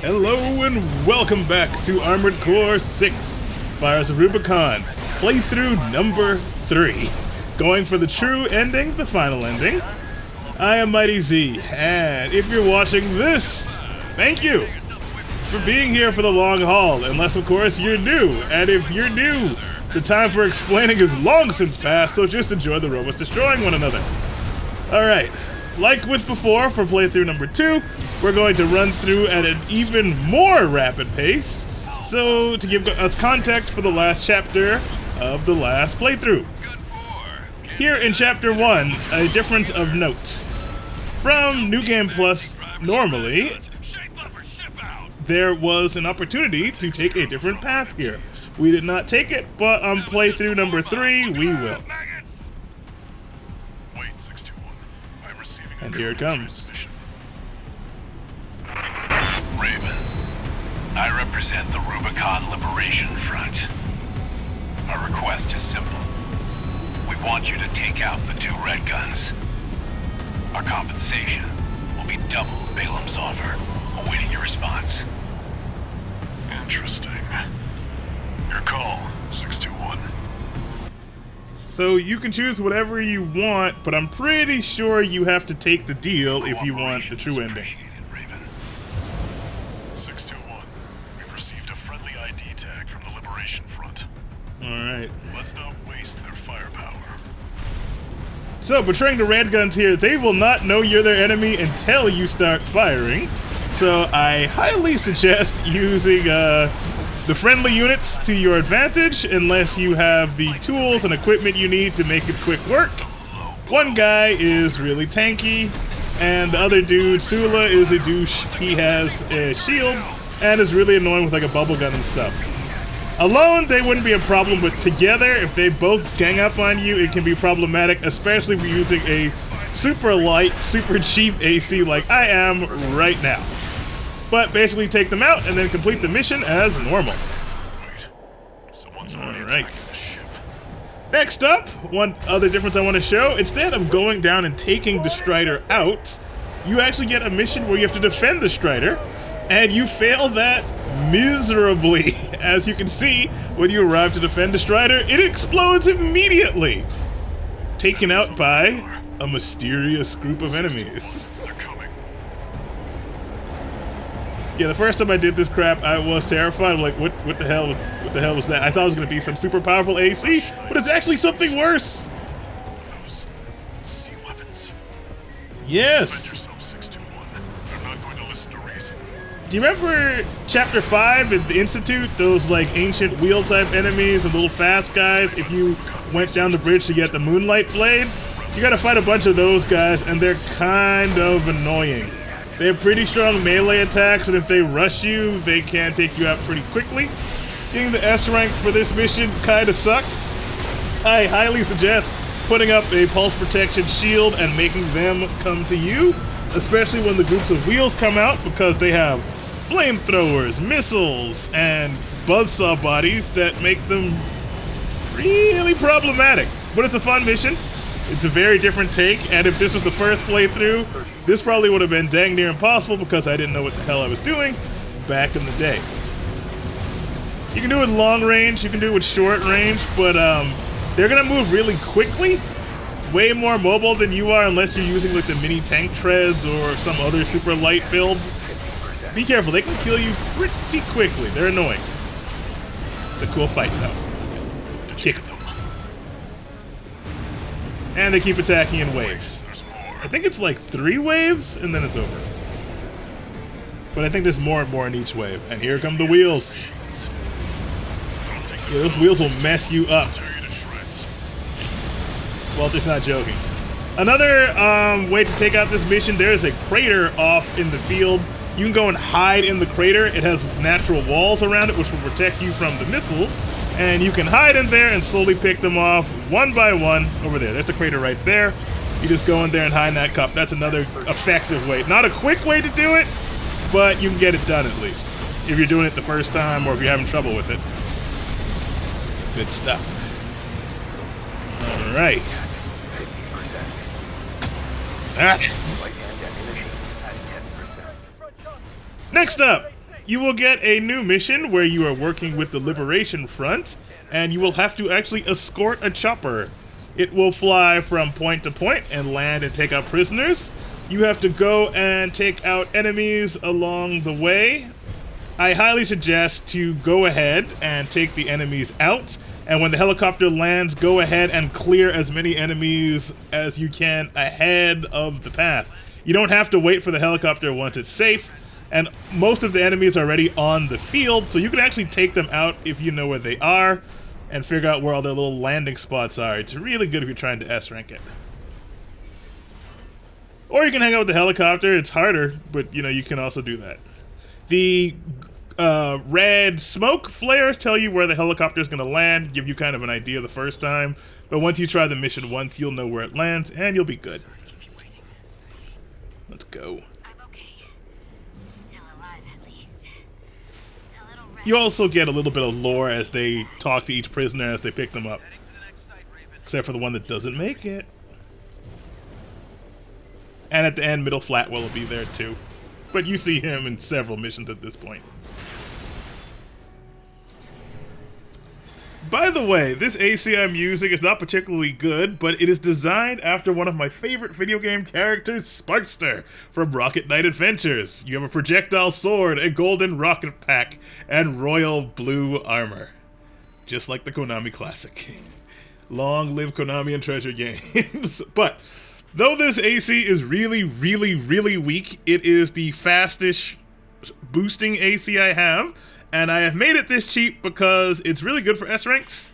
Hello and welcome back to Armored Core 6, Fires of Rubicon, playthrough number 3. Going for the true ending, the final ending. I am Mighty Z, and if you're watching this, thank you for being here for the long haul, unless of course you're new, and if you're new, the time for explaining is long since past, so just enjoy the robots destroying one another. Alright. Like with before, for playthrough number 2, we're going to run through at an even more rapid pace. So, to give us context for the last chapter of the last playthrough. Here in Chapter 1, a difference of note. From New Game Plus, normally, there was an opportunity to take a different path here. We did not take it, but on playthrough number 3, we will. And here it comes. Raven, I represent the Rubicon Liberation Front. Our request is simple. We want you to take out the 2 red guns. Our compensation will be double Balaam's offer, awaiting your response. Interesting. Your call, 621. So you can choose whatever you want, but I'm pretty sure you have to take the deal if you want the true ending. Raven. 621. We've received a friendly ID tag from the Liberation Front. Alright. Let's not waste their firepower. So, betraying the red guns here, they will not know you're their enemy until you start firing. So I highly suggest using the friendly units to your advantage, unless you have the tools and equipment you need to make it quick work. One guy is really tanky, and the other dude, Sula, is a douche. He has a shield, and is really annoying with like a bubble gun and stuff. Alone, they wouldn't be a problem, but together, if they both gang up on you, it can be problematic, especially if you're using a super light, super cheap AC like I am right now. But basically take them out and then complete the mission as normal. Alright. Next up, one other difference I want to show. Instead of going down and taking the Strider out, you actually get a mission where you have to defend the Strider, and you fail that miserably. As you can see, when you arrive to defend the Strider, it explodes immediately. Taken out by a mysterious group of enemies. Yeah, the first time I did this crap, I was terrified. I'm like, what the hell was that? I thought it was going to be some super powerful AC, but it's actually something worse. Those sea weapons. Yes. Defend yourself, 621. I'm not going to listen to reason. Do you remember Chapter 5 in the Institute? Those like ancient wheel type enemies and little fast guys. If you went down the bridge to get the Moonlight Blade, you got to fight a bunch of those guys, and they're kind of annoying. They have pretty strong melee attacks, and if they rush you, they can take you out pretty quickly. Getting the S rank for this mission kinda sucks. I highly suggest putting up a pulse protection shield and making them come to you, especially when the groups of wheels come out, because they have flamethrowers, missiles, and buzzsaw bodies that make them really problematic. But it's a fun mission. It's a very different take, and if this was the first playthrough, this probably would have been dang near impossible because I didn't know what the hell I was doing back in the day. You can do it long range, you can do it with short range, but they're gonna move really quickly, way more mobile than you are unless you're using like the mini tank treads or some other super light build. Be careful, they can kill you pretty quickly. They're annoying. It's a cool fight though. Kick them. And they keep attacking in waves. I think it's like 3 waves, and then it's over. But I think there's more and more in each wave. And here come the wheels. Yeah, those wheels will mess you up. Walter's not joking. Another way to take out this mission, there is a crater off in the field. You can go and hide in the crater. It has natural walls around it, which will protect you from the missiles. And you can hide in there and slowly pick them off one by one. Over there, there's the crater right there. You just go in there and hide in that cup. That's another effective way. Not a quick way to do it, but you can get it done at least. If you're doing it the first time or if you're having trouble with it. Good stuff. Alright. Next up, you will get a new mission where you are working with the Liberation Front, and you will have to actually escort a chopper. It will fly from point to point and land and take out prisoners. You have to go and take out enemies along the way. I highly suggest to go ahead and take the enemies out, and when the helicopter lands, go ahead and clear as many enemies as you can ahead of the path. You don't have to wait for the helicopter once it's safe, and most of the enemies are already on the field, so you can actually take them out if you know where they are, and figure out where all their little landing spots are. It's really good if you're trying to S-rank it. Or you can hang out with the helicopter. It's harder, but you know, you can also do that. The red smoke flares tell you where the helicopter is going to land, give you kind of an idea the first time, but once you try the mission once, you'll know where it lands, and you'll be good. Let's go. You also get a little bit of lore as they talk to each prisoner as they pick them up. Except for the one that doesn't make it. And at the end, Middle Flatwell will be there too. But you see him in several missions at this point. By the way, this ACI music is not particularly good, but it is designed after one of my favorite video game characters, SPARKSTER, from Rocket Knight Adventures. You have a projectile sword, a golden rocket pack, and royal blue armor. Just like the Konami classic. Long live Konami and Treasure games. But though this AC is really, really, really weak, it is the fastest boosting AC I have. And I have made it this cheap because it's really good for S-ranks.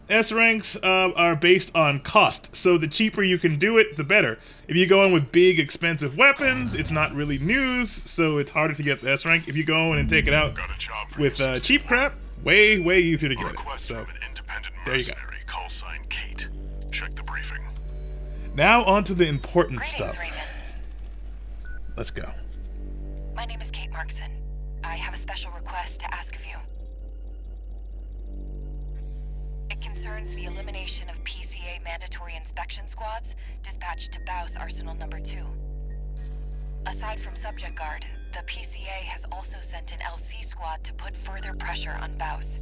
S-ranks are based on cost, so the cheaper you can do it, the better. If you go in with big, expensive weapons, it's not really news, so it's harder to get the S-rank. If you go in and take it out with cheap crap, way, way easier to get it. So, there you go. Call sign Kate. Check the briefing. Now on to the important stuff. Raven. Let's go. My name is Kate Markson. I have a special request to ask of you. It concerns the elimination of PCA mandatory inspection squads dispatched to Baus Arsenal Number 2. Aside from Subject Guard, the PCA has also sent an LC squad to put further pressure on Baus.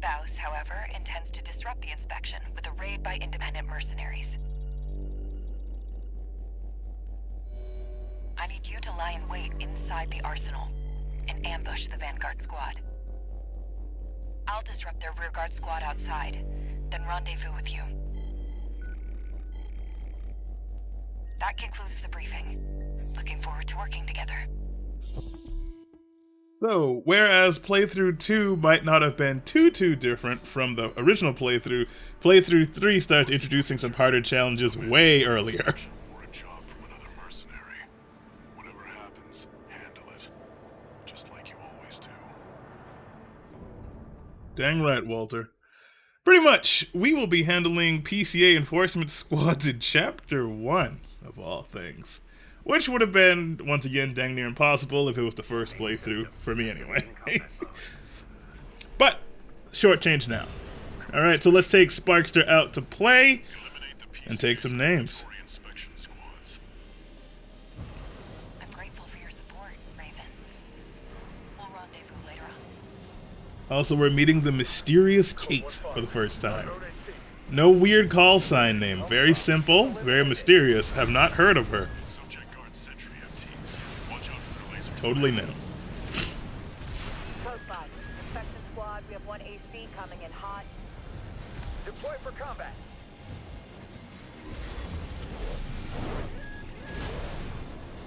Baus, however, intends to disrupt the inspection with a raid by independent mercenaries. I need you to lie in wait inside the arsenal and ambush the Vanguard squad. I'll disrupt their rearguard squad outside, then rendezvous with you. That concludes the briefing. Looking forward to working together. So, whereas playthrough 2 might not have been too different from the original playthrough, playthrough 3 starts introducing some harder challenges way earlier. Dang right, Walter. Pretty much, we will be handling PCA enforcement squads in Chapter 1, of all things. Which would have been, once again, dang near impossible if it was the first playthrough, for me anyway. But, short change now. Alright, so let's take Sparkster out to play, and take some names. I'm grateful for your support, Raven. We'll rendezvous later on. Also, we're meeting the mysterious Kate for the first time. No weird call sign name. Very simple, very mysterious. Have not heard of her. Totally new. Code 5, inspection squad, we have one AC coming in hot. Deploy for combat.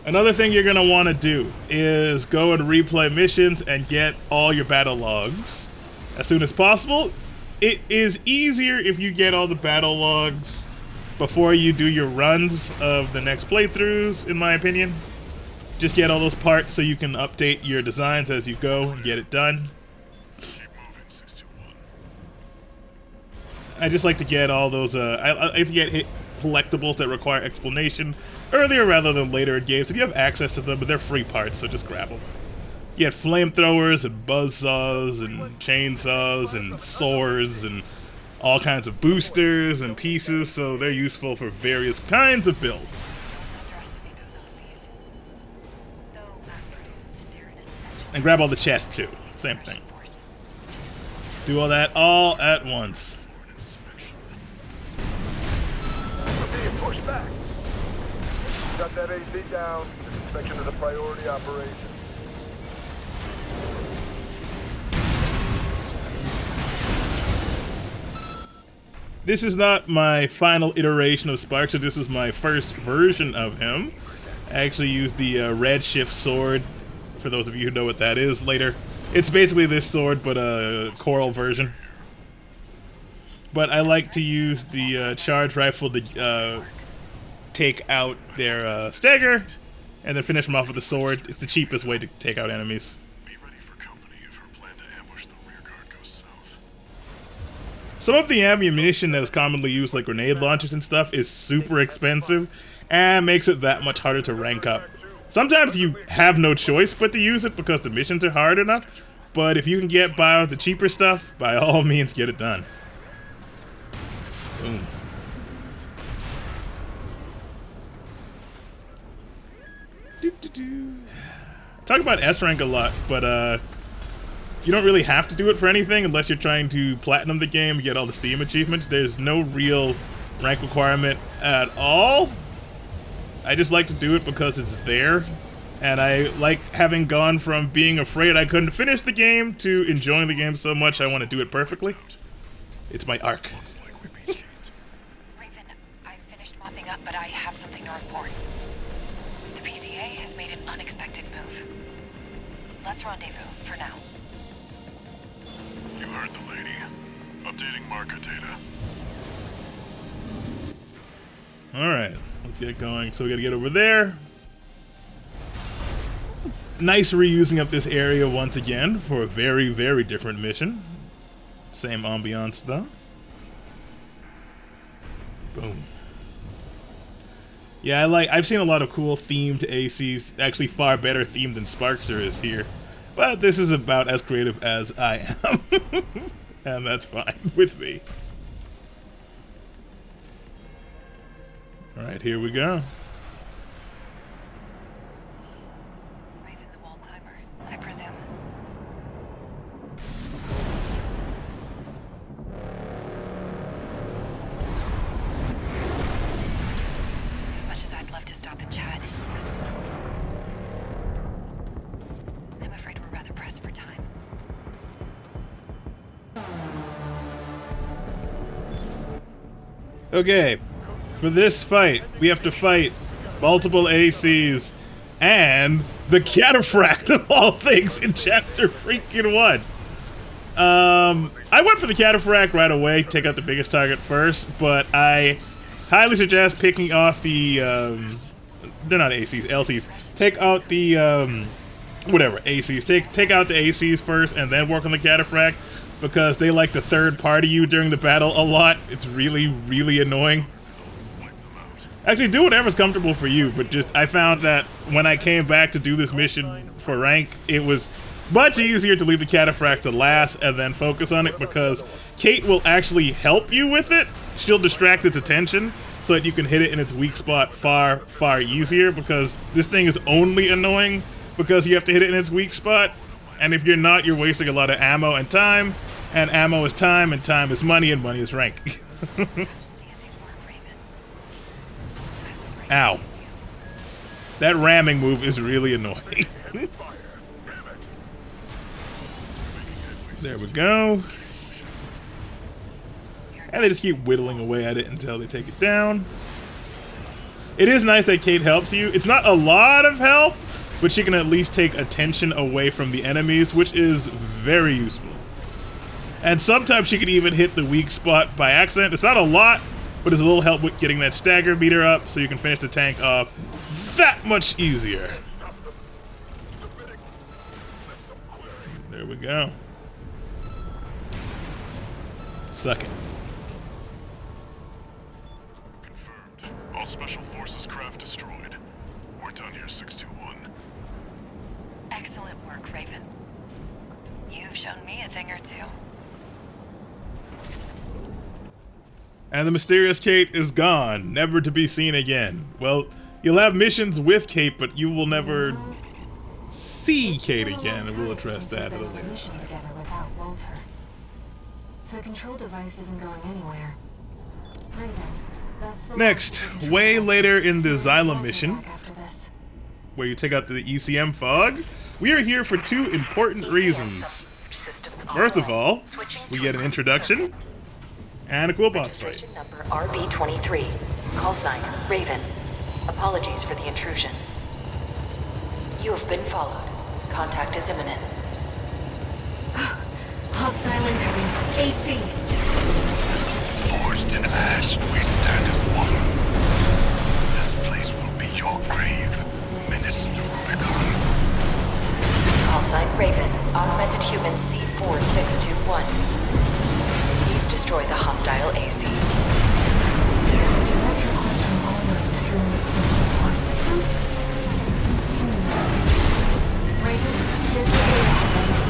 Another thing you're going to want to do is go and replay missions and get all your battle logs as soon as possible. It is easier if you get all the battle logs before you do your runs of the next playthroughs, in my opinion. Just get all those parts so you can update your designs as you go and get it done. I just like to get all those, I like to get collectibles that require explanation earlier rather than later in games. If you have access to them, but they're free parts, so just grab them. You get flamethrowers and buzzsaws and chainsaws and swords and all kinds of boosters and pieces, so they're useful for various kinds of builds. Don't underestimate those LCs. Though mass-produced, And grab all the chests too. Same thing. Do all that all at once. We're being pushed back. Shut that AC down. This inspection is a priority operation. This is not my final iteration of Sparkster. This was my first version of him. I actually used the Redshift sword, for those of you who know what that is later. It's basically this sword, but a coral version. But I like to use the charge rifle to take out their stagger, and then finish them off with the sword. It's the cheapest way to take out enemies. Be ready for company if her plan to ambush the rear guard goes south. Some of the ammunition that is commonly used, like grenade launchers and stuff, is super expensive, and makes it that much harder to rank up. Sometimes you have no choice but to use it because the missions are hard enough, but if you can get by with the cheaper stuff, by all means get it done. Boom. Talk about S rank a lot, but you don't really have to do it for anything unless you're trying to platinum the game and get all the Steam achievements. There's no real rank requirement at all. I just like to do it because it's there, and I like having gone from being afraid I couldn't finish the game to enjoying the game so much I want to do it perfectly. It's my arc. Raven, I've finished mopping up, but I have something to report. The PCA has made an unexpected move. Let's rendezvous for now. You heard the lady. Updating marker data. Alright, let's get going. So we gotta get over there. Nice reusing of this area once again for a very, very different mission. Same ambiance though. Boom. Yeah, I've seen a lot of cool themed ACs, actually far better themed than Sparkster is here. But this is about as creative as I am. And that's fine with me. Alright, here we go. Raven, the wall climber, I presume. As much as I'd love to stop and chat, I'm afraid we're rather pressed for time. Okay, for this fight, we have to fight multiple ACs and the Cataphract of all things in Chapter freaking 1. I went for the Cataphract right away, take out the biggest target first, but I highly suggest picking off the, they're not ACs, LCs. Take out the, whatever, ACs. Take out the ACs first and then work on the Cataphract, because they like to third party you during the battle a lot. It's really, really annoying. Actually, do whatever's comfortable for you, but just, I found that when I came back to do this mission for rank, it was much easier to leave the Cataphract to last and then focus on it, because Kate will actually help you with it. She'll distract its attention so that you can hit it in its weak spot far, far easier, because this thing is only annoying because you have to hit it in its weak spot, and if you're not, you're wasting a lot of ammo and time, and ammo is time, and time is money, and money is rank. Ow. That ramming move is really annoying. There we go. And they just keep whittling away at it until they take it down. It is nice that Kate helps you. It's not a lot of help, but she can at least take attention away from the enemies, which is very useful. And sometimes she can even hit the weak spot by accident. It's not a lot, but it's a little help with getting that stagger meter up so you can finish the tank off that much easier. There we go. Suck it. Confirmed. All Special Forces craft destroyed. We're done here, 621. Excellent work, Raven. You've shown me a thing or two. And the mysterious Kate is gone, never to be seen again. Well, you'll have missions with Kate, but you will never see Kate again, and we'll address that at a later mission time. together without Walter. The control device isn't going anywhere. Raven, that's the Next, one with the control way device. later in the We'll Xylem Walter mission, back after this. where you take out the ECM fog, we are here for two important reasons. First of all, we get an introduction and a cool boss fight. Registration number RB23. Call sign Raven. Apologies for the intrusion. You have been followed. Contact is imminent. Hostile incoming. AC. Forged in ash, we stand as one. This place will be your grave. Minutes to Rubicon. Call sign Raven. Augmented human C4621. Please destroy the hostile AC. Direct request from Allman through the supply system? Raven, this is the AC.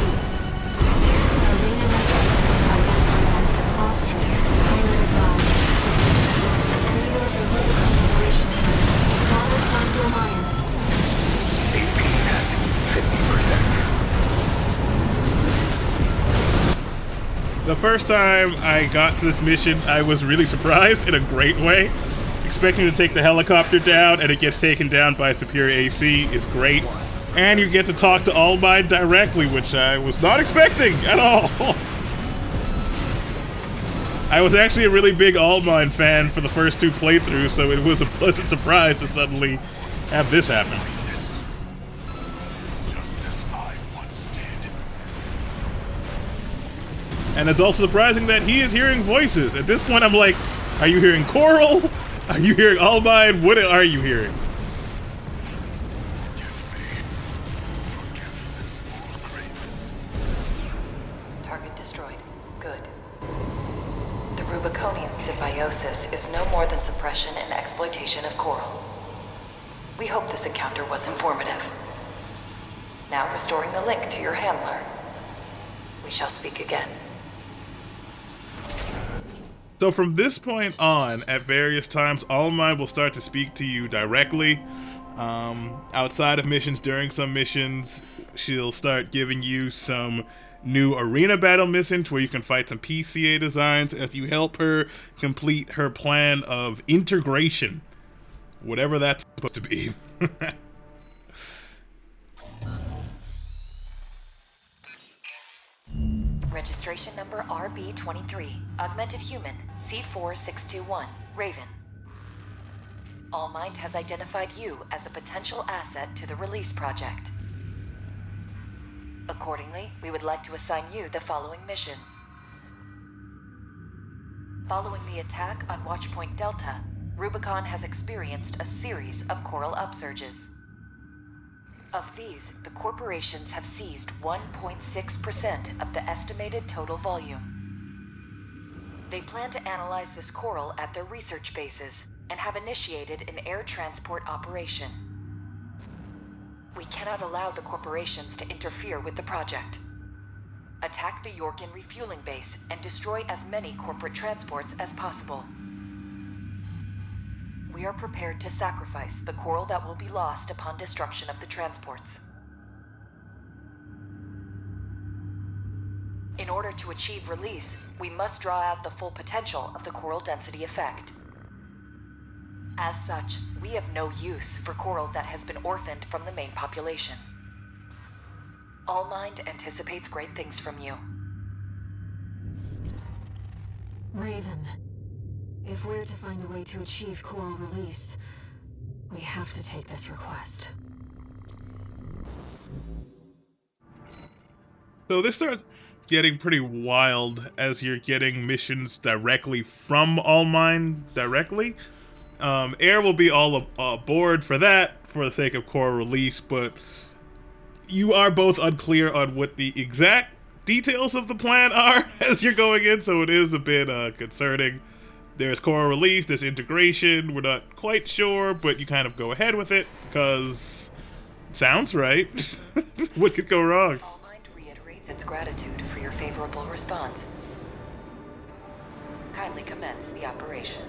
Arena network identified as Austria, piloted by the leader of the Rubicon Liberation Front, Robert von Domayan. AP at 50%. The first time I got to this mission, I was really surprised in a great way. Expecting to take the helicopter down, and it gets taken down by Superior AC is great. And you get to talk to All Might directly, which I was not expecting at all. I was actually a really big All Might fan for the first two playthroughs, so it was a pleasant surprise to suddenly have this happen. Just as I once did. And it's also surprising that he is hearing voices. At this point, I'm like, are you hearing Coral? Are you hearing All Might? What are you hearing? Forgive me. Forgive this old grave. Target destroyed. Good. The Rubiconian symbiosis is no more than suppression and exploitation of Coral. We hope this encounter was informative. Now restoring the link to your handler. We shall speak again. So from this point on, at various times, All Might will start to speak to you directly. Outside of missions, during some missions, she'll start giving you some new arena battle missions where you can fight some PCA designs as you help her complete her plan of integration. Whatever that's supposed to be. Registration number RB23. Augmented human C4621. Raven. All Might has identified you as a potential asset to the release project. Accordingly, we would like to assign you the following mission. Following the attack on Watchpoint Delta, Rubicon has experienced a series of coral upsurges. Of these, the corporations have seized 1.6% of the estimated total volume. They plan to analyze this coral at their research bases and have initiated an air transport operation. We cannot allow the corporations to interfere with the project. Attack the Yorkin refueling base and destroy as many corporate transports as possible. We are prepared to sacrifice the coral that will be lost upon destruction of the transports. In order to achieve release, we must draw out the full potential of the coral density effect. As such, we have no use for coral that has been orphaned from the main population. All Mind anticipates great things from you. Raven, if we're to find a way to achieve coral release, we have to take this request. So this starts getting pretty wild as you're getting missions directly from All Might directly. Air will be all aboard for that for the sake of coral release, but you are both unclear on what the exact details of the plan are as you're going in, so it is a bit concerning. There's coral release, there's integration, we're not quite sure, but you kind of go ahead with it because it sounds right. What could go wrong? All Mind reiterates its gratitude for your favorable response. Kindly commence the operation.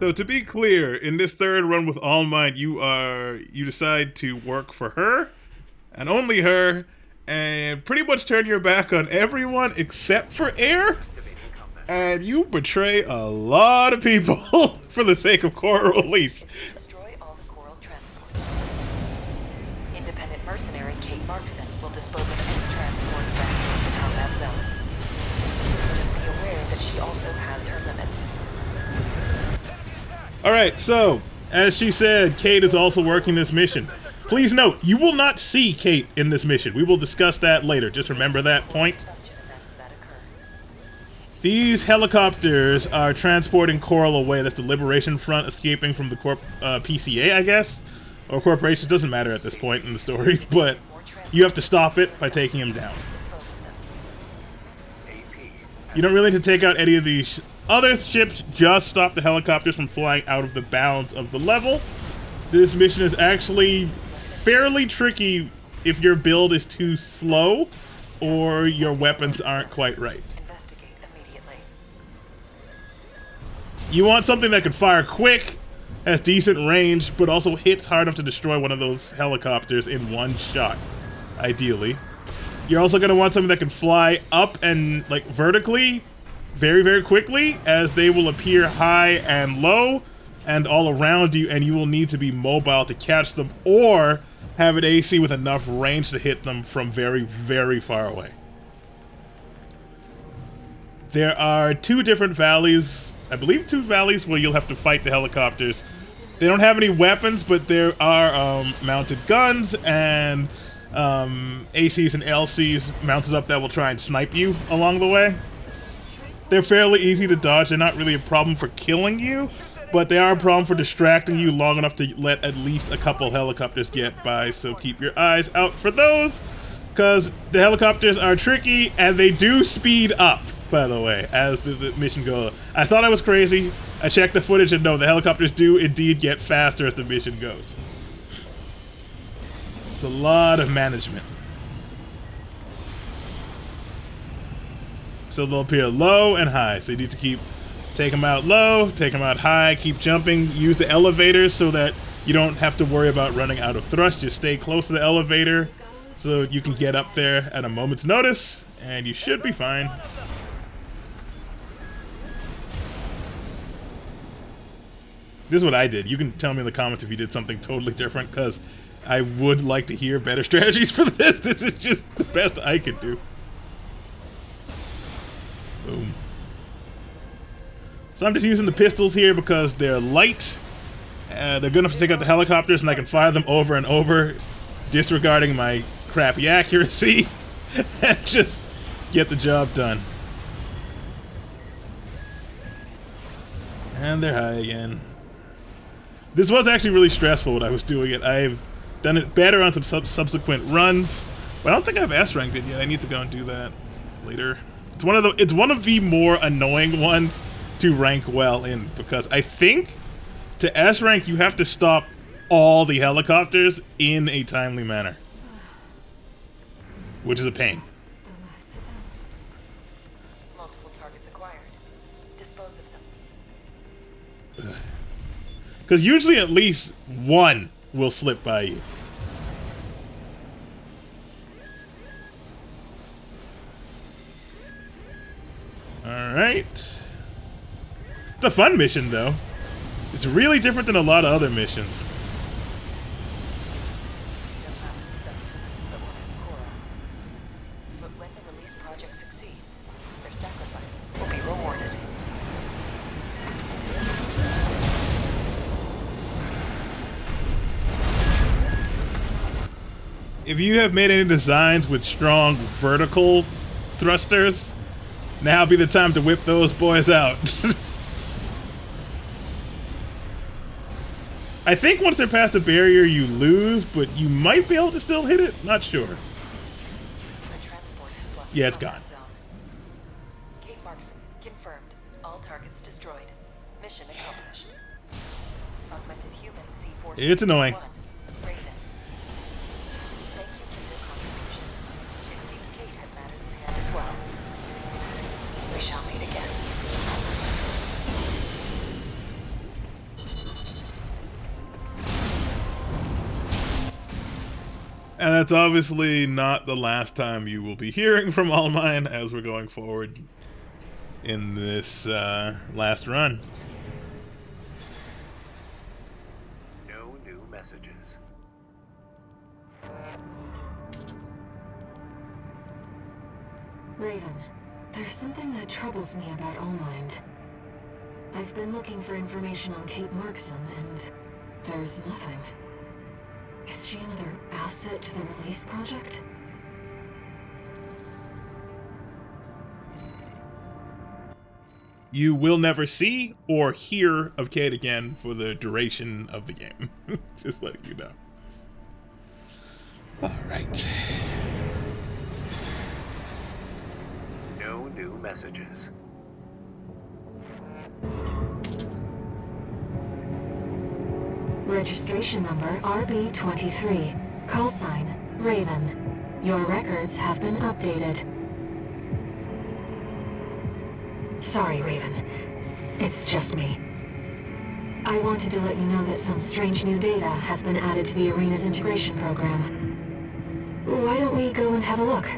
So to be clear, in this third run with All Might, you decide to work for her, and only her, and pretty much turn your back on everyone except for Air, and you betray a lot of people for the sake of Coral release. Destroy all the Coral transports. Independent mercenary Kate Markson will dispose of any transports that escape the combat zone. Just be aware that she also has her limits. Alright, so, as she said, Kate is also working this mission. Please note, you will not see Kate in this mission. We will discuss that later. Just remember that point. Combustion events that occur. These helicopters are transporting Coral away. That's the Liberation Front escaping from the PCA, I guess? Or corporation, doesn't matter at this point in the story, but you have to stop it by taking him down. Dispose of them. You don't really need to take out any of these other ships, just stop the helicopters from flying out of the bounds of the level. This mission is actually fairly tricky if your build is too slow or your weapons aren't quite right. Investigate immediately. You want something that can fire quick, has decent range, but also hits hard enough to destroy one of those helicopters in one shot, ideally. You're also going to want something that can fly up and like vertically very, very quickly, as they will appear high and low and all around you, and you will need to be mobile to catch them or have an AC with enough range to hit them from very, very far away. There are two different valleys, I believe 2 valleys, where you'll have to fight the helicopters. They don't have any weapons, but there are mounted guns and ACs and LCs mounted up that will try and snipe you along the way. They're fairly easy to dodge. They're not really a problem for killing you, but they are a problem for distracting you long enough to let at least a couple helicopters get by, so keep your eyes out for those, because the helicopters are tricky, and they do speed up, by the way, as the mission goes. I thought I was crazy. I checked the footage, and no, the helicopters do indeed get faster as the mission goes. It's a lot of management. So they'll appear low and high. So you need to take them out low, take them out high, keep jumping, use the elevators so that you don't have to worry about running out of thrust. Just stay close to the elevator so you can get up there at a moment's notice, and you should be fine. This is what I did. You can tell me in the comments if you did something totally different, because I would like to hear better strategies for this. This is just the best I could do. Boom. So I'm just using the pistols here because they're light. They're good enough to take out the helicopters, and I can fire them over and over, disregarding my crappy accuracy, and just get the job done. And they're high again. This was actually really stressful when I was doing it. I've done it better on some subsequent runs, but I don't think I've S-ranked it yet. I need to go and do that later. It's one of the more annoying ones to rank well in, because I think to S rank you have to stop all the helicopters in a timely manner, which is a pain. The last of them. Multiple targets acquired. Dispose of them. Because usually at least one will slip by you. Alright. It's a fun mission, though. It's really different than a lot of other missions. Does not possess to lose the orphan Coral. But when the release project succeeds, their sacrifice will be rewarded. If you have made any designs with strong vertical thrusters, now be the time to whip those boys out. I think once they're past the barrier, you lose, but you might be able to still hit it. Not sure. The transport has left Yeah, it's the gone. combat zone. Kate Markson, confirmed. All targets destroyed. Mission accomplished. Augmented human C4. It's annoying. Raven. Thank you for your contribution. It seems Kate had matters in hand as well. We shall meet again. And that's obviously not the last time you will be hearing from All Mine as we're going forward in this last run. No new messages. Raven, there's something that troubles me about Allmind. I've been looking for information on Kate Markson, and there's nothing. Is she another asset to the release project? You will never see or hear of Kate again for the duration of the game. Just letting you know. All right. No new messages. Registration number RB23. Call sign Raven. Your records have been updated. Sorry, Raven. It's just me. I wanted to let you know that some strange new data has been added to the arena's integration program. Why don't we go and have a look?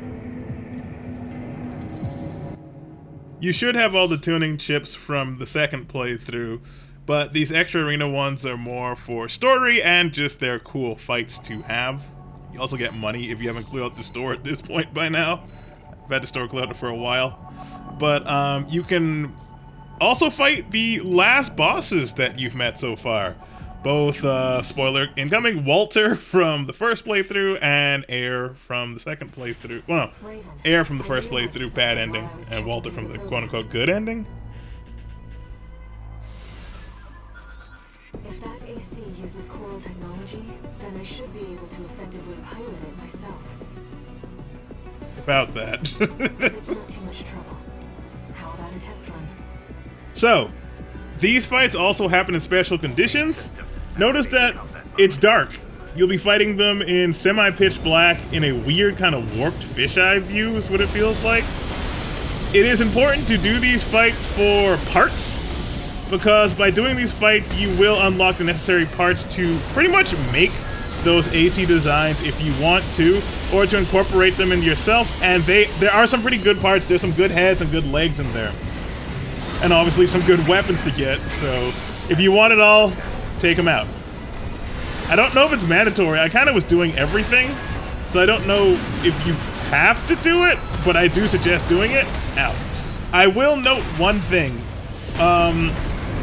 You should have all the tuning chips from the second playthrough, but these extra arena ones are more for story and just their cool fights to have. You also get money if you haven't cleared out the store at this point by now. I've had the store cleared out for a while. But you can also fight the last bosses that you've met so far. Both, spoiler, incoming, Walter from the first playthrough and Air from the second playthrough. Well, no, Air from the first playthrough, bad ending, and Walter from the quote-unquote good ending. If that AC uses coral technology, then I should be able to effectively pilot it myself. About that. If it's not too much trouble, how about a test run? So, these fights also happen in special conditions. Notice that it's dark. You'll be fighting them in semi-pitch black in a weird kind of warped fisheye view is what it feels like. It is important to do these fights for parts, because by doing these fights you will unlock the necessary parts to pretty much make those AC designs if you want to, or to incorporate them into yourself, and there are some pretty good parts. There's some good heads and good legs in there. And obviously some good weapons to get, so if you want it all, take them out. I don't know if it's mandatory. I kind of was doing everything, so I don't know if you have to do it, but I do suggest doing it. Ow. I will note one thing.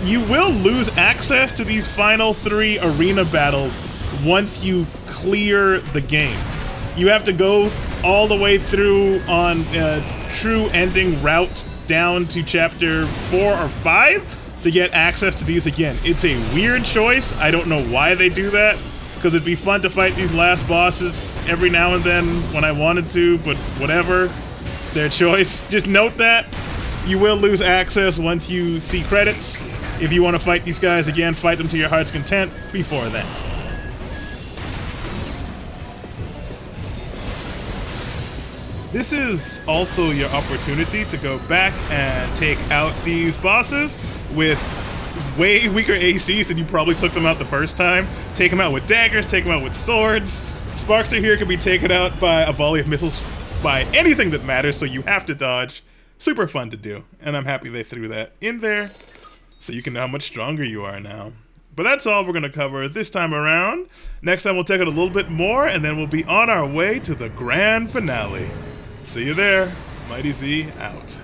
You will lose access to these final 3 arena battles once you clear the game. You have to go all the way through on a true ending route down to chapter 4 or 5 to get access to these again. It's a weird choice. I don't know why they do that, because it'd be fun to fight these last bosses every now and then when I wanted to, but whatever. It's their choice. Just note that you will lose access once you see credits. If you want to fight these guys again, fight them to your heart's content before then. This is also your opportunity to go back and take out these bosses with way weaker ACs than you probably took them out the first time. Take them out with daggers, take them out with swords. Sparkster here can be taken out by a volley of missiles by anything that matters, so you have to dodge. Super fun to do, and I'm happy they threw that in there so you can know how much stronger you are now. But that's all we're going to cover this time around. Next time we'll take it a little bit more, and then we'll be on our way to the grand finale. See you there. Mighty Z out.